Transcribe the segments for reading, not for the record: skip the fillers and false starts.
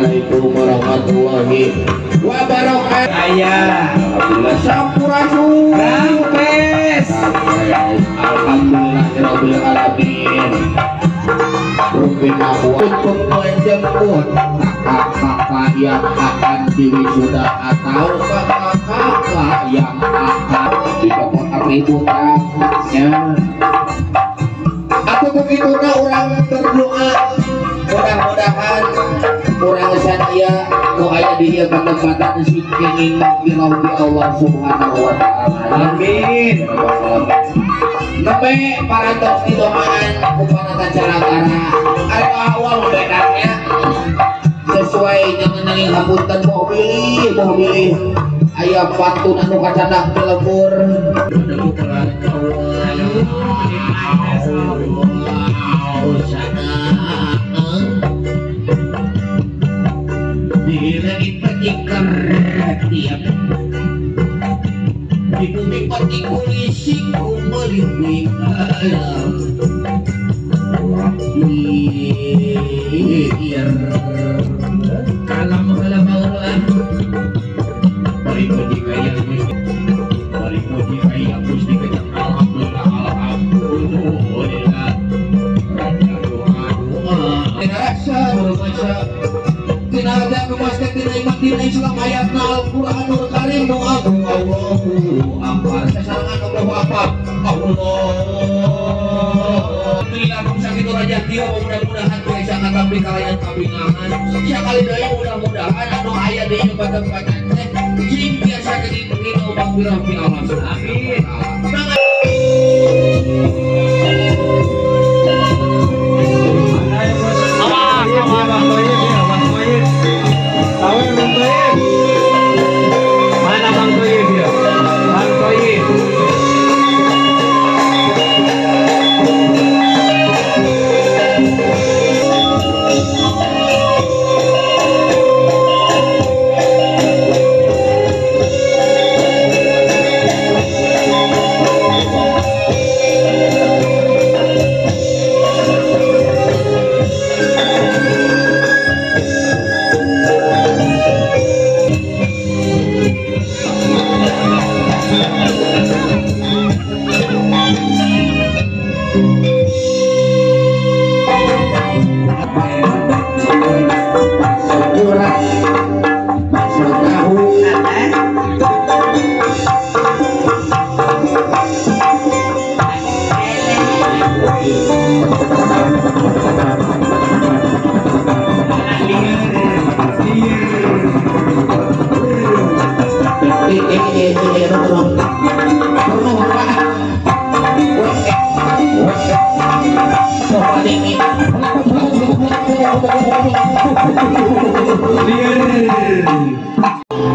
Assalamualaikum warahmatullahi wabarakatuh. Ayah, Alhamdulillah sampurasun. rampes. Alhamdulillahirabbil alamin. Rubbina untuk menjemput kakak-kakak yang akan diwisuda atau kakak-kakak yang akan dijemput ributannya. Aku begitu orang berdoa mudah-mudahan orang sadaya nu aya di ieu ketempatan si kenging dirahmati Allah Subhanahu wa taala. Amin. Nepe para tos di doaan upana tacara-cara anu awal bedanya sesuai dengan yang hapunten mau pilih aya pantun anu kacandak dilebur di langit pecikar tiap di bumi pati kulisi kumeliwik alam iya kalam orang barimuji kaya gusti kaya alhamdulillah rasa tinada kemaskan tina iman tina Islam ayatna Al-Quranul Karim doa Allahu Akbar sasarangan Allahu Akbar Allah Alhamdulillah sakit raja dia mudah-mudahan bisa ngatampi kalian kabingahan sekali deui mudah-mudahan anu aya di tempat-tempat teh jing biasa kegini bang fi Allah amin. Mana Bang Toyib dia? Bang Toyib.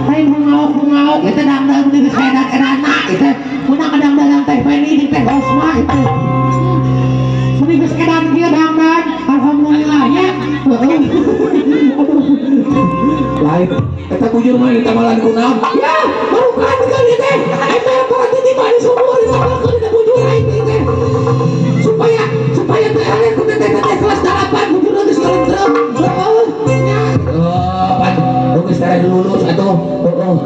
Hai bungau itu dangdang di enak itu punya kadang-kadang teh Penny di teh Osma itu mending sekedar dia dangdang alhamdulillah ya lain kita bujur mah kita malan kunam ya baru kan kali teh itu para tiba di sumur di sana kita bujur ini teh supaya teh ada kita teh kelas 8 bujur nanti sekali terus Rukis saya lulus atau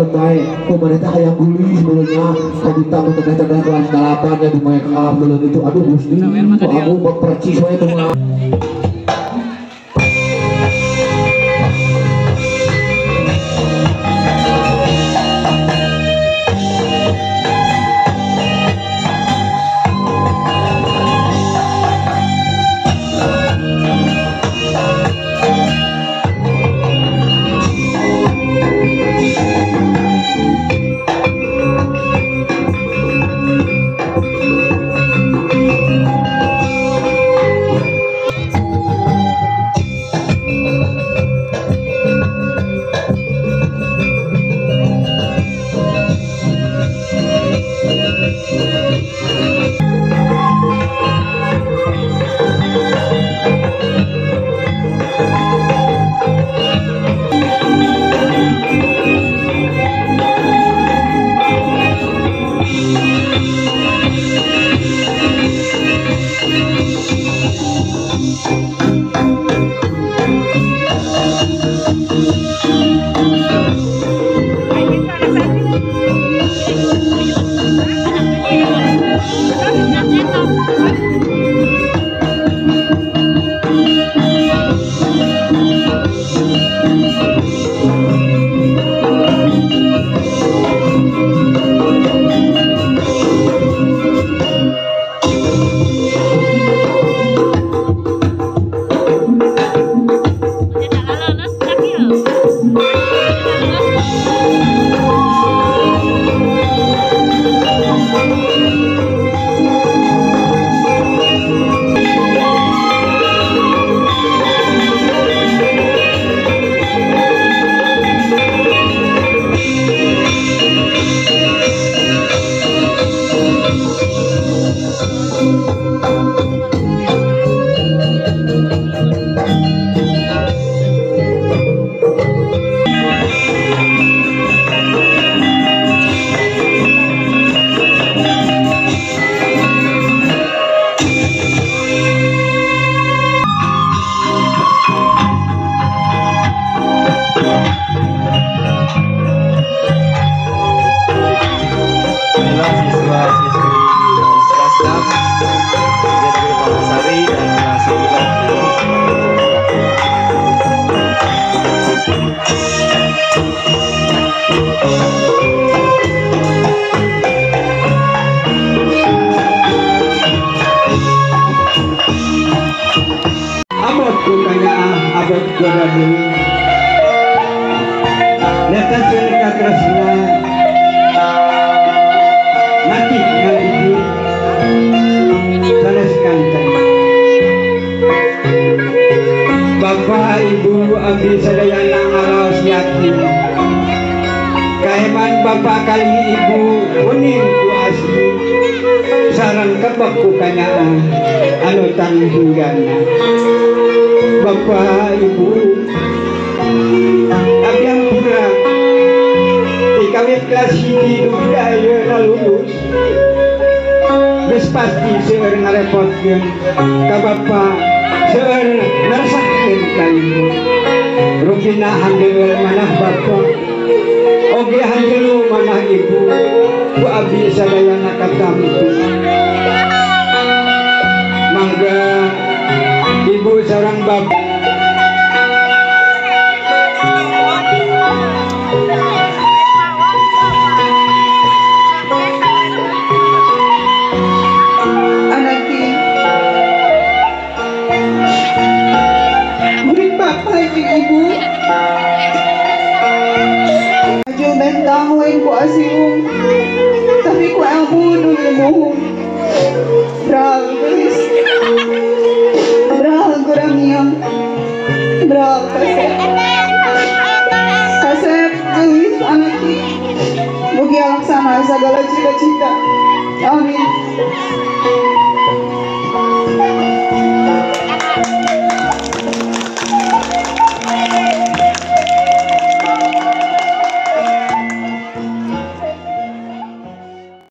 kembali pemerintah kayak gulis sebenarnya kita mau tengah-tengah kelas 8 ya di make up belum itu aduh gusti aku percis saya itu Letas sunika tresna mati ngalidi sanes kancan. Bapak Ibu abdi sadayana ngaraos yakin kaheman Bapak kali Ibu uning ku asli sareng kebak ku kanaan anu tanghinggana. Bapak Ibu abdi ampura di kami kelas hiji duda ayeuna lulus geus pasti seueur ngarepotkeun ka Bapak seueur narasakeun ka Ibu rupina handeueul manah Bapak oge handeuleun manah Ibu ku abdi sadayana katampi. Mangga Ibu sareng Bapak Ibu Ajo bentahuin ko asiung tapi ko aku dulu mohon brag guys brag kurang yang brag kasep guys anak mugi laksana segala cita-cita amin.